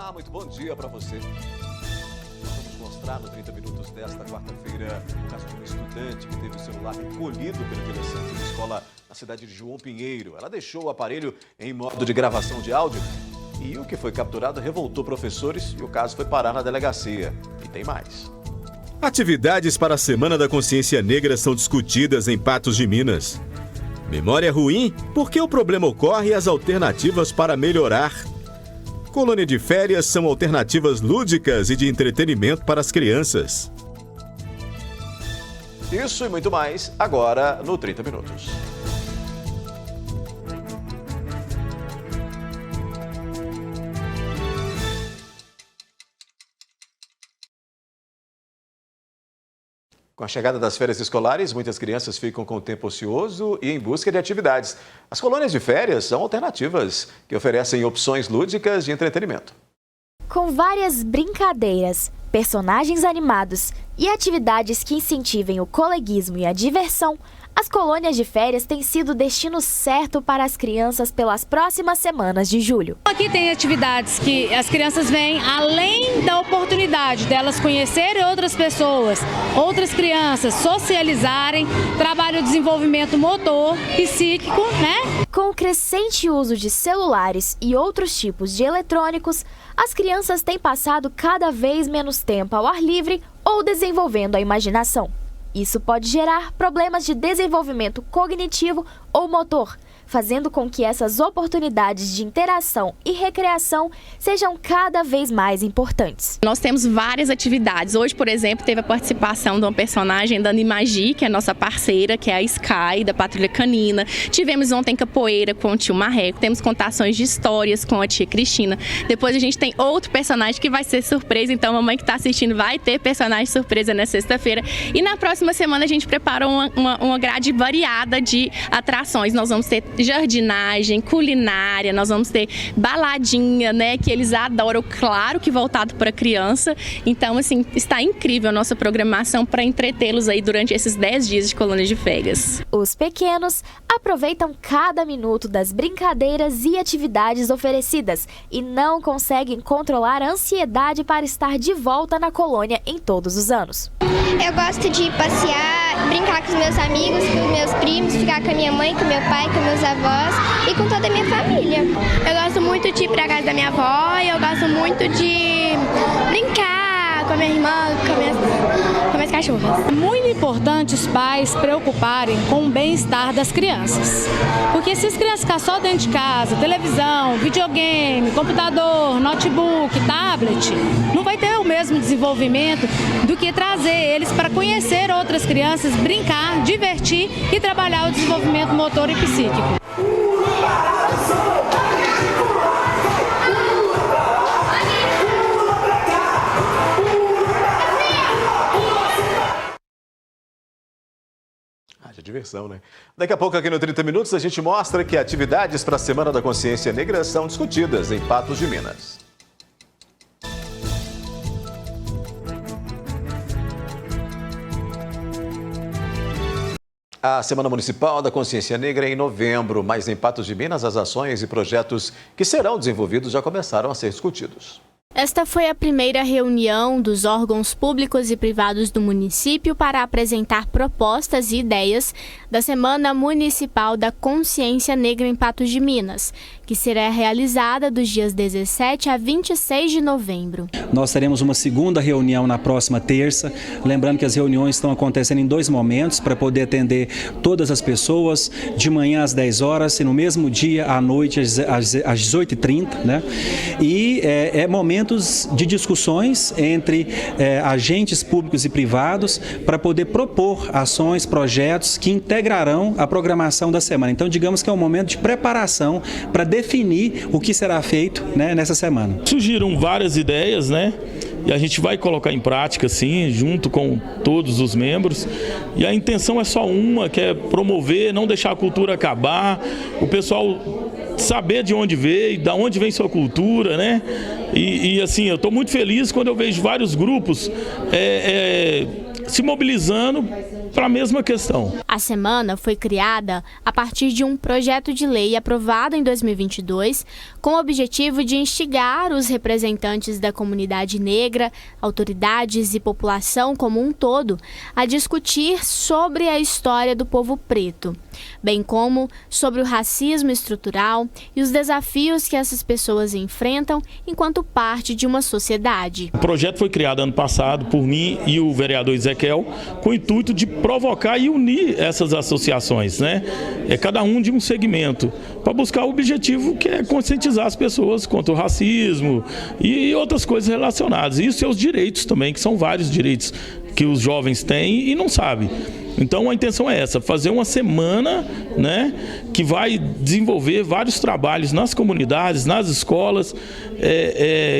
Olá, muito bom dia para você. Nós vamos mostrar no 30 Minutos desta quarta-feira o caso de uma estudante que teve o celular recolhido pela direção de uma escola na cidade de João Pinheiro. Ela deixou o aparelho em modo de gravação de áudio e o que foi capturado revoltou professores e o caso foi parar na delegacia. E tem mais. Atividades para a Semana da Consciência Negra são discutidas em Patos de Minas. Memória ruim? Por que o problema ocorre e as alternativas para melhorar? Colônia de férias são alternativas lúdicas e de entretenimento para as crianças. Isso e muito mais agora no 30 Minutos. Com a chegada das férias escolares, muitas crianças ficam com o tempo ocioso e em busca de atividades. As colônias de férias são alternativas que oferecem opções lúdicas de entretenimento. Com várias brincadeiras, personagens animados e atividades que incentivem o coleguismo e a diversão, as colônias de férias têm sido o destino certo para as crianças pelas próximas semanas de julho. Aqui tem atividades que as crianças vêm além da oportunidade delas conhecerem outras pessoas, outras crianças, socializarem, trabalho o desenvolvimento motor, psíquico, né? Com o crescente uso de celulares e outros tipos de eletrônicos, as crianças têm passado cada vez menos tempo ao ar livre ou desenvolvendo a imaginação. Isso pode gerar problemas de desenvolvimento cognitivo ou motor, fazendo com que essas oportunidades de interação e recreação sejam cada vez mais importantes. Nós temos várias atividades. Hoje, por exemplo, teve a participação de uma personagem da Animagi, que é a nossa parceira, que é a Sky, da Patrulha Canina. Tivemos ontem capoeira com o tio Marreco, temos contações de histórias com a tia Cristina. Depois a gente tem outro personagem que vai ser surpresa, então a mamãe que está assistindo vai ter personagem surpresa na sexta-feira. E na próxima semana a gente preparou uma grade variada de atrações. Nós vamos ter jardinagem, culinária, nós vamos ter baladinha, né, que eles adoram, claro que voltado para criança. Então, assim, está incrível a nossa programação para entretê-los aí durante esses 10 dias de colônia de férias. Os pequenos aproveitam cada minuto das brincadeiras e atividades oferecidas e não conseguem controlar a ansiedade para estar de volta na colônia em todos os anos. Eu gosto de passear, brincar com os meus amigos, com os meus primos, ficar com a minha mãe, com meu pai, com meus avós e com toda a minha família. Eu gosto muito de ir para a casa da minha avó e eu gosto muito de brincar com a minha irmã, com minhas cachorras. É muito importante os pais se preocuparem com o bem-estar das crianças. Porque se as crianças ficarem só dentro de casa, televisão, videogame, computador, notebook, tablet, não vai ter o mesmo desenvolvimento do que trazer eles para conhecer outras crianças, brincar, divertir e trabalhar o desenvolvimento motor e psíquico. Haja diversão, né? Daqui a pouco aqui no 30 Minutos a gente mostra que atividades para a Semana da Consciência Negra são discutidas em Patos de Minas. A Semana Municipal da Consciência Negra é em novembro, mas em Patos de Minas as ações e projetos que serão desenvolvidos já começaram a ser discutidos. Esta foi a primeira reunião dos órgãos públicos e privados do município para apresentar propostas e ideias da Semana Municipal da Consciência Negra em Patos de Minas, que será realizada dos dias 17 a 26 de novembro. Nós teremos uma segunda reunião na próxima terça, lembrando que as reuniões estão acontecendo em 2 momentos para poder atender todas as pessoas, de manhã às 10 horas e no mesmo dia à noite às 18h30, né? E é momento de discussões entre agentes públicos e privados para poder propor ações, projetos que integrarão a programação da semana. Então, digamos que é um momento de preparação para definir o que será feito, né, nessa semana. Surgiram várias ideias, né? E a gente vai colocar em prática, sim, junto com todos os membros. E a intenção é só uma, que é promover, não deixar a cultura acabar, o pessoal saber de onde veio, de onde vem sua cultura, né? E assim, eu estou muito feliz quando eu vejo vários grupos se mobilizando para a mesma questão. A semana foi criada a partir de um projeto de lei aprovado em 2022, com o objetivo de instigar os representantes da comunidade negra, autoridades e população como um todo a discutir sobre a história do povo preto, bem como sobre o racismo estrutural e os desafios que essas pessoas enfrentam enquanto parte de uma sociedade. O projeto foi criado ano passado por mim e o vereador Ezequiel, com o intuito de provocar e unir essas associações, né? Cada um de um segmento, para buscar o objetivo que é conscientizar as pessoas contra o racismo e outras coisas relacionadas. E os seus direitos também, que são vários direitos que os jovens têm e não sabem. Então a intenção é essa, fazer uma semana, né, que vai desenvolver vários trabalhos nas comunidades, nas escolas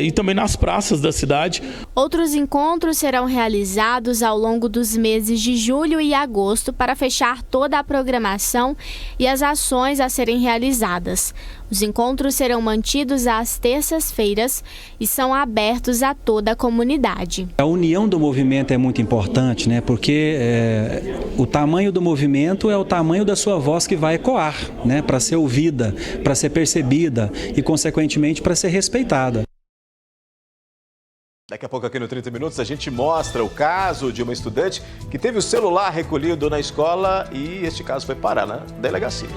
e também nas praças da cidade. Outros encontros serão realizados ao longo dos meses de julho e agosto para fechar toda a programação e as ações a serem realizadas. Os encontros serão mantidos às terças-feiras e são abertos a toda a comunidade. A união do movimento é muito importante, né? Porque o tamanho do movimento é o tamanho da sua voz que vai ecoar, né? Para ser ouvida, para ser percebida e, consequentemente, para ser respeitada. Daqui a pouco aqui no 30 Minutos a gente mostra o caso de uma estudante que teve o celular recolhido na escola e este caso foi parar na delegacia.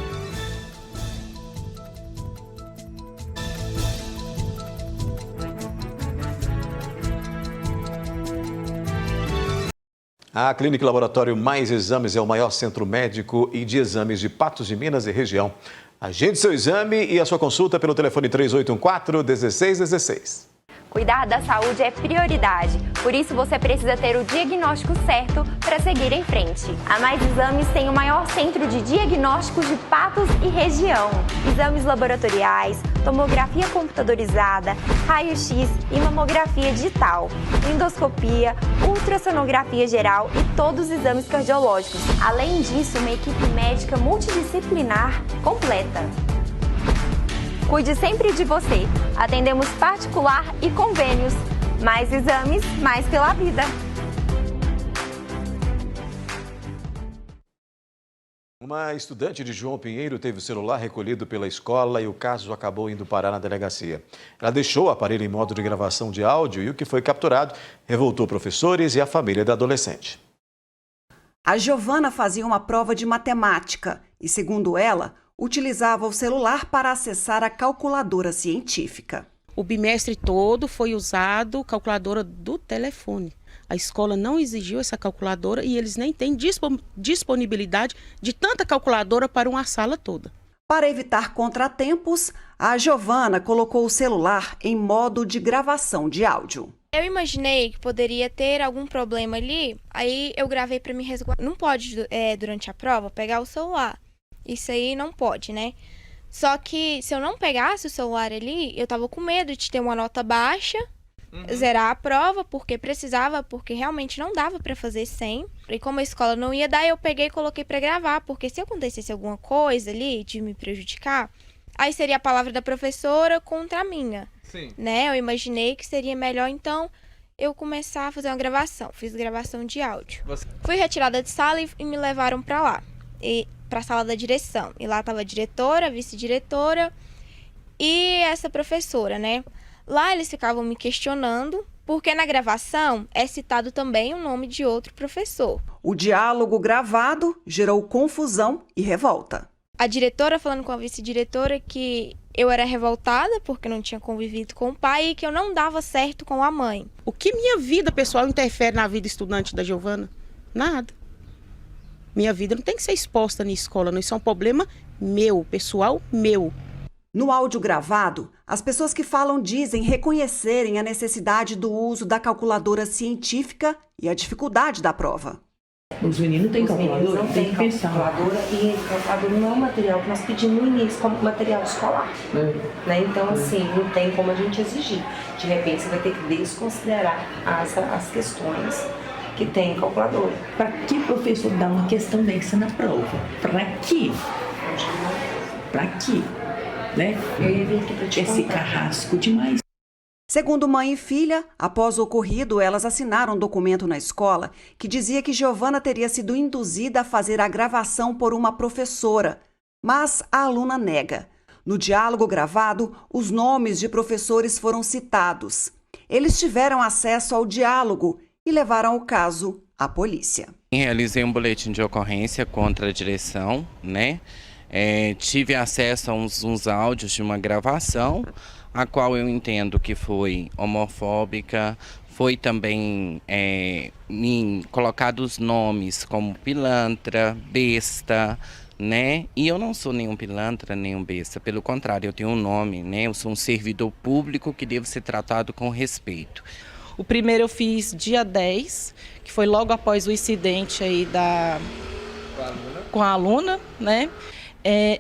A Clínica Laboratório Mais Exames é o maior centro médico e de exames de Patos de Minas e região. Agende seu exame e a sua consulta pelo telefone 3814-1616. Cuidar da saúde é prioridade, por isso você precisa ter o diagnóstico certo para seguir em frente. A Mais Exames tem o maior centro de diagnósticos de Patos e região. Exames laboratoriais, tomografia computadorizada, raio-x e mamografia digital, endoscopia, ultrassonografia geral e todos os exames cardiológicos. Além disso, uma equipe médica multidisciplinar completa. Cuide sempre de você. Atendemos particular e convênios. Mais exames, mais pela vida. Uma estudante de João Pinheiro teve o celular recolhido pela escola e o caso acabou indo parar na delegacia. Ela deixou o aparelho em modo de gravação de áudio e o que foi capturado revoltou professores e a família da adolescente. A Giovana fazia uma prova de matemática e, segundo ela, utilizava o celular para acessar a calculadora científica. O bimestre todo foi usado calculadora do telefone. A escola não exigiu essa calculadora e eles nem têm disponibilidade de tanta calculadora para uma sala toda. Para evitar contratempos, a Giovana colocou o celular em modo de gravação de áudio. Eu imaginei que poderia ter algum problema ali, aí eu gravei para me resguardar. Não pode, durante a prova, pegar o celular. Isso aí não pode, né? Só que se eu não pegasse o celular ali, eu tava com medo de ter uma nota baixa, zerar a prova, porque realmente não dava pra fazer sem. E como a escola não ia dar, eu peguei e coloquei pra gravar, porque se acontecesse alguma coisa ali de me prejudicar, aí seria a palavra da professora contra a minha. Sim. Né? Eu imaginei que seria melhor, então, eu começar a fazer uma gravação. Fiz gravação de áudio. Fui retirada de sala e me levaram pra lá. Para a sala da direção. E lá estava a diretora, a vice-diretora e essa professora, né? Lá eles ficavam me questionando, porque na gravação é citado também o nome de outro professor. O diálogo gravado gerou confusão e revolta. A diretora falando com a vice-diretora que eu era revoltada porque não tinha convivido com o pai e que eu não dava certo com a mãe. O que minha vida pessoal interfere na vida estudante da Giovana? Nada. Minha vida não tem que ser exposta na escola, não. Isso é um problema meu, pessoal meu. No áudio gravado, as pessoas que falam dizem reconhecerem a necessidade do uso da calculadora científica e a dificuldade da prova. Os meninos têm calculadora? Tem que pensar. Calculadora, e calculadora não é um material que nós pedimos no início como material escolar. Né? Então, assim, não tem como a gente exigir. De repente, você vai ter que desconsiderar as questões que tem calculadora. Para que o professor dá uma questão dessa na prova? Para quê? Para quê? Né? Esse carrasco demais. Segundo mãe e filha, após o ocorrido, elas assinaram um documento na escola que dizia que Giovana teria sido induzida a fazer a gravação por uma professora, mas a aluna nega. No diálogo gravado, os nomes de professores foram citados. Eles tiveram acesso ao diálogo e levaram o caso à polícia. Realizei um boletim de ocorrência contra a direção, né? Tive acesso a uns áudios de uma gravação, a qual eu entendo que foi homofóbica, foi também colocados nomes como pilantra, besta, né? E eu não sou nenhum pilantra, nenhum besta, pelo contrário, eu tenho um nome, né? Eu sou um servidor público que devo ser tratado com respeito. O primeiro eu fiz dia 10, que foi logo após o incidente aí com a aluna, né?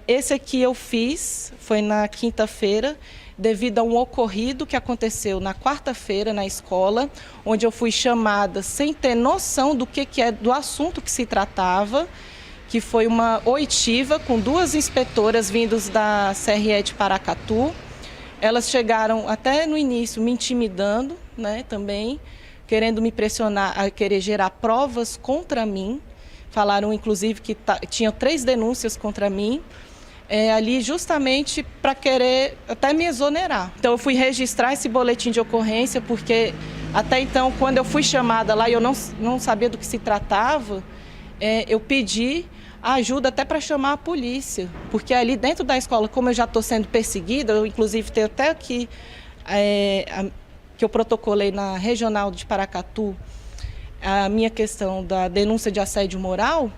Esse aqui eu fiz, foi na quinta-feira, devido a um ocorrido que aconteceu na quarta-feira na escola, onde eu fui chamada sem ter noção do do assunto que se tratava, que foi uma oitiva com 2 inspetoras vindas da CRE de Paracatu. Elas chegaram até no início me intimidando, né, também, querendo me pressionar a querer gerar provas contra mim. Falaram, inclusive, que tinham 3 denúncias contra mim, ali justamente para querer até me exonerar. Então eu fui registrar esse boletim de ocorrência, porque até então, quando eu fui chamada lá e eu não sabia do que se tratava, eu pedi ajuda até para chamar a polícia, porque ali dentro da escola, como eu já estou sendo perseguida, eu inclusive tenho até aqui que eu protocolei na regional de Paracatu, a minha questão da denúncia de assédio moral,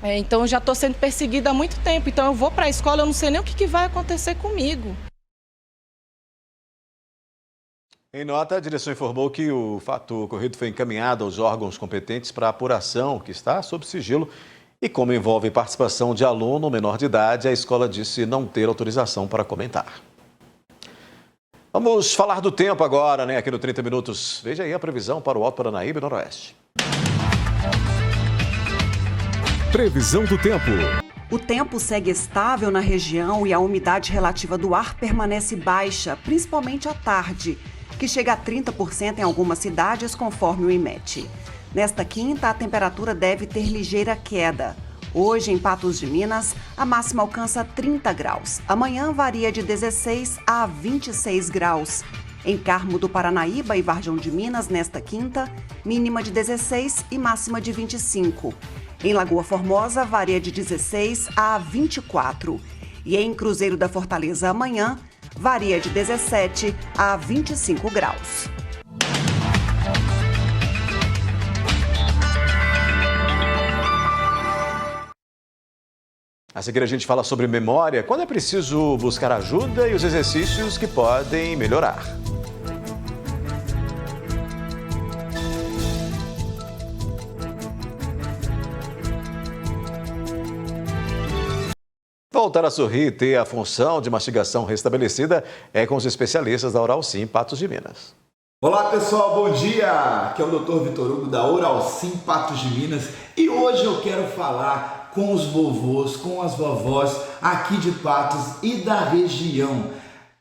então eu já estou sendo perseguida há muito tempo, então eu vou para a escola, eu não sei nem o que vai acontecer comigo. Em nota, a direção informou que o fato ocorrido foi encaminhado aos órgãos competentes para apuração, que está sob sigilo, e como envolve participação de aluno menor de idade, a escola disse não ter autorização para comentar. Vamos falar do tempo agora, né? Aqui no 30 Minutos. Veja aí a previsão para o Alto Paranaíba e Noroeste. Previsão do tempo. O tempo segue estável na região e a umidade relativa do ar permanece baixa, principalmente à tarde, que chega a 30% em algumas cidades, conforme o IMET. Nesta quinta, a temperatura deve ter ligeira queda. Hoje, em Patos de Minas, a máxima alcança 30 graus. Amanhã varia de 16 a 26 graus. Em Carmo do Paranaíba e Varjão de Minas, nesta quinta, mínima de 16 e máxima de 25. Em Lagoa Formosa, varia de 16 a 24. E em Cruzeiro da Fortaleza, amanhã, varia de 17 a 25 graus. A seguir a gente fala sobre memória, quando é preciso buscar ajuda e os exercícios que podem melhorar. Voltar a sorrir e ter a função de mastigação restabelecida é com os especialistas da Oralsim Patos de Minas. Olá pessoal, bom dia! Aqui é o Dr. Vitor Hugo da Oralsim Patos de Minas e hoje eu quero falar com os vovôs, com as vovós aqui de Patos e da região.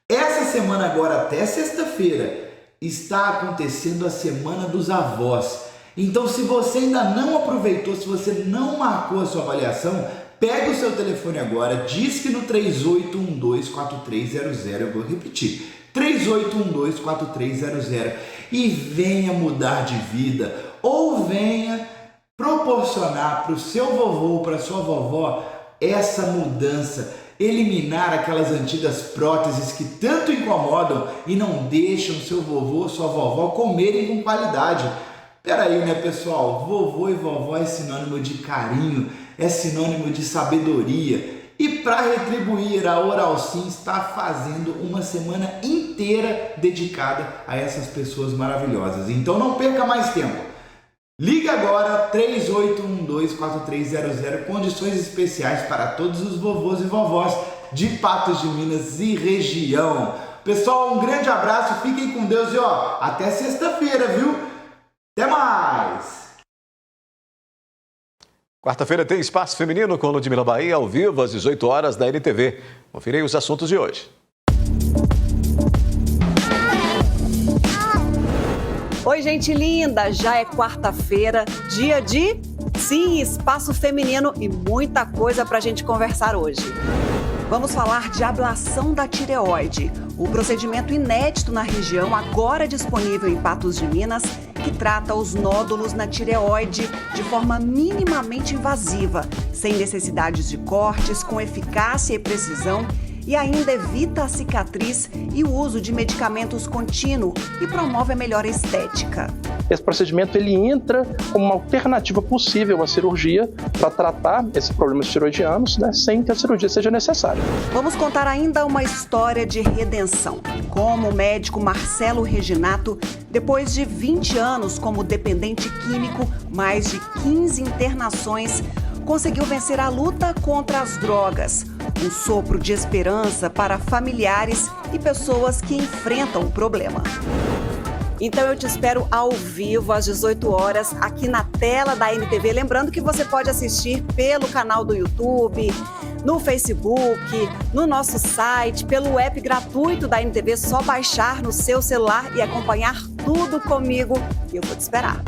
Essa semana agora, até sexta-feira, está acontecendo a Semana dos Avós. Então, se você ainda não aproveitou, se você não marcou a sua avaliação, pega o seu telefone agora, diz que no 3812-4300, eu vou repetir, 3812-4300 e venha mudar de vida ou venha proporcionar para o seu vovô, para a sua vovó, essa mudança, eliminar aquelas antigas próteses que tanto incomodam e não deixam seu vovô, sua vovó comerem com qualidade. Peraí, né, pessoal? Vovô e vovó é sinônimo de carinho, é sinônimo de sabedoria. E para retribuir, a Oralsim está fazendo uma semana inteira dedicada a essas pessoas maravilhosas. Então não perca mais tempo. Liga agora 3812-4300, condições especiais para todos os vovôs e vovós de Patos de Minas e região. Pessoal, um grande abraço, fiquem com Deus e até sexta-feira, viu? Até mais! Quarta-feira tem Espaço Feminino com Ludmila Bahia, ao vivo às 18 horas da NTV. Confira aí os assuntos de hoje. Oi, gente linda! Já é quarta-feira, dia de, sim, espaço feminino e muita coisa pra gente conversar hoje. Vamos falar de ablação da tireoide, o procedimento inédito na região, agora disponível em Patos de Minas, que trata os nódulos na tireoide de forma minimamente invasiva, sem necessidades de cortes, com eficácia e precisão, e ainda evita a cicatriz e o uso de medicamentos contínuo e promove a melhor estética. Esse procedimento ele entra como uma alternativa possível à cirurgia para tratar esses problemas tiroidianos, sem que a cirurgia seja necessária. Vamos contar ainda uma história de redenção. Como o médico Marcelo Reginato, depois de 20 anos como dependente químico, mais de 15 internações, conseguiu vencer a luta contra as drogas. Um sopro de esperança para familiares e pessoas que enfrentam o problema. Então eu te espero ao vivo às 18 horas aqui na tela da NTV. Lembrando que você pode assistir pelo canal do YouTube, no Facebook, no nosso site, pelo app gratuito da NTV. Só baixar no seu celular e acompanhar tudo comigo. E eu vou te esperar.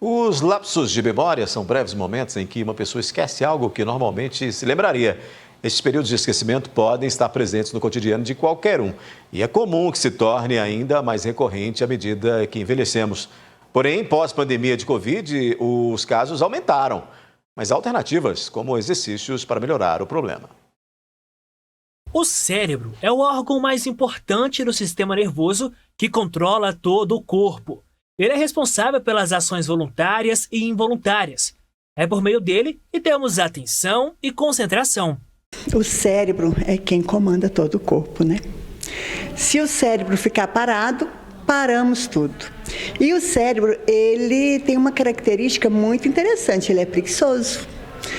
Os lapsos de memória são breves momentos em que uma pessoa esquece algo que normalmente se lembraria. Estes períodos de esquecimento podem estar presentes no cotidiano de qualquer um. E é comum que se torne ainda mais recorrente à medida que envelhecemos. Porém, pós-pandemia de Covid, os casos aumentaram. Mas há alternativas, como exercícios para melhorar o problema. O cérebro é o órgão mais importante do sistema nervoso que controla todo o corpo. Ele é responsável pelas ações voluntárias e involuntárias. É por meio dele que temos atenção e concentração. O cérebro é quem comanda todo o corpo, né? Se o cérebro ficar parado, paramos tudo. E o cérebro, ele tem uma característica muito interessante, ele é preguiçoso.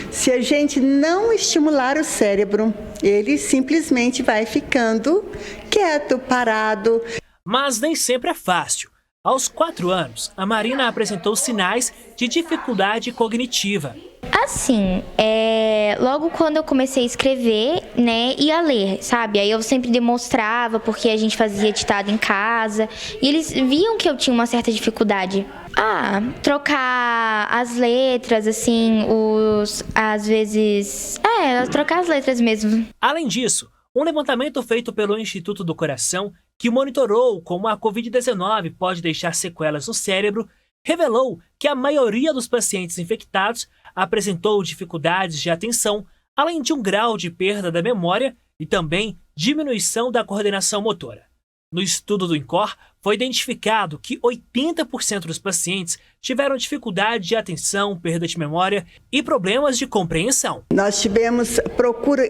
Se a gente não estimular o cérebro, ele simplesmente vai ficando quieto, parado. Mas nem sempre é fácil. Aos 4 anos, a Marina apresentou sinais de dificuldade cognitiva. Assim, logo quando eu comecei a escrever, né, e a ler, sabe? Aí eu sempre demonstrava, porque a gente fazia ditado em casa, e eles viam que eu tinha uma certa dificuldade. Trocar as letras, assim, às vezes... trocar as letras mesmo. Além disso, um levantamento feito pelo Instituto do Coração, que monitorou como a Covid-19 pode deixar sequelas no cérebro, revelou que a maioria dos pacientes infectados apresentou dificuldades de atenção, além de um grau de perda da memória e também diminuição da coordenação motora. No estudo do INCOR, foi identificado que 80% dos pacientes tiveram dificuldade de atenção, perda de memória e problemas de compreensão. Nós tivemos procura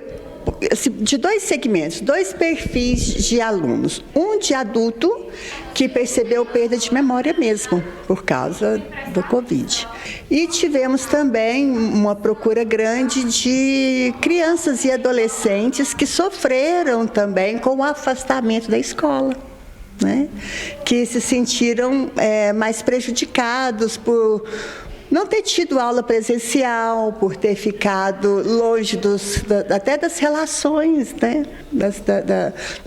de 2 segmentos, 2 perfis de alunos. Um de adulto que percebeu perda de memória mesmo, por causa do Covid. E tivemos também uma procura grande de crianças e adolescentes que sofreram também com o afastamento da escola, né? Que se sentiram mais prejudicados por não ter tido aula presencial, por ter ficado longe até das relações, né?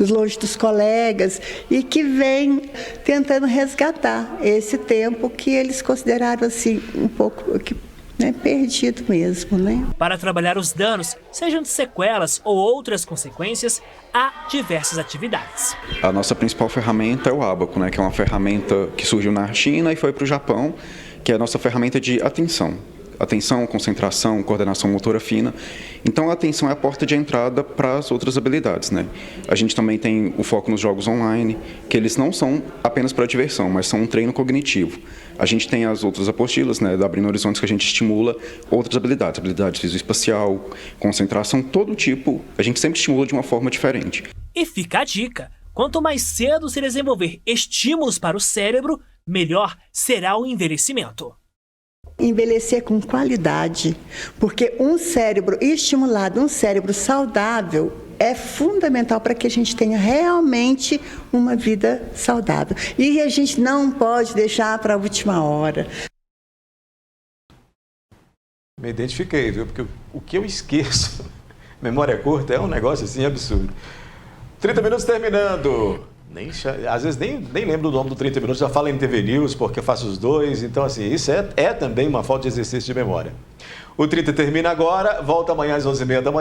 Longe dos colegas, e que vem tentando resgatar esse tempo que eles consideraram assim, um pouco perdido mesmo, né? Para trabalhar os danos, sejam de sequelas ou outras consequências, há diversas atividades. A nossa principal ferramenta é o Abaco, né? Que é uma ferramenta que surgiu na China e foi para o Japão, que é a nossa ferramenta de atenção. Atenção, concentração, coordenação motora fina. Então, a atenção é a porta de entrada para as outras habilidades, né? A gente também tem o foco nos jogos online, que eles não são apenas para diversão, mas são um treino cognitivo. A gente tem as outras apostilas, né, da Abrindo Horizontes, que a gente estimula outras habilidades visoespacial, concentração, todo tipo. A gente sempre estimula de uma forma diferente. E fica a dica: quanto mais cedo se desenvolver estímulos para o cérebro, melhor será o envelhecimento. Envelhecer com qualidade, porque um cérebro estimulado, um cérebro saudável, é fundamental para que a gente tenha realmente uma vida saudável. E a gente não pode deixar para a última hora. Me identifiquei, viu? Porque o que eu esqueço Memória curta é um negócio assim absurdo. 30 minutos terminando. Às vezes nem lembro o nome do 30 minutos, já falo em TV News, porque eu faço os dois. Então, assim, isso é também uma falta de exercício de memória. O 30 termina agora, volta amanhã às 11h30 da manhã.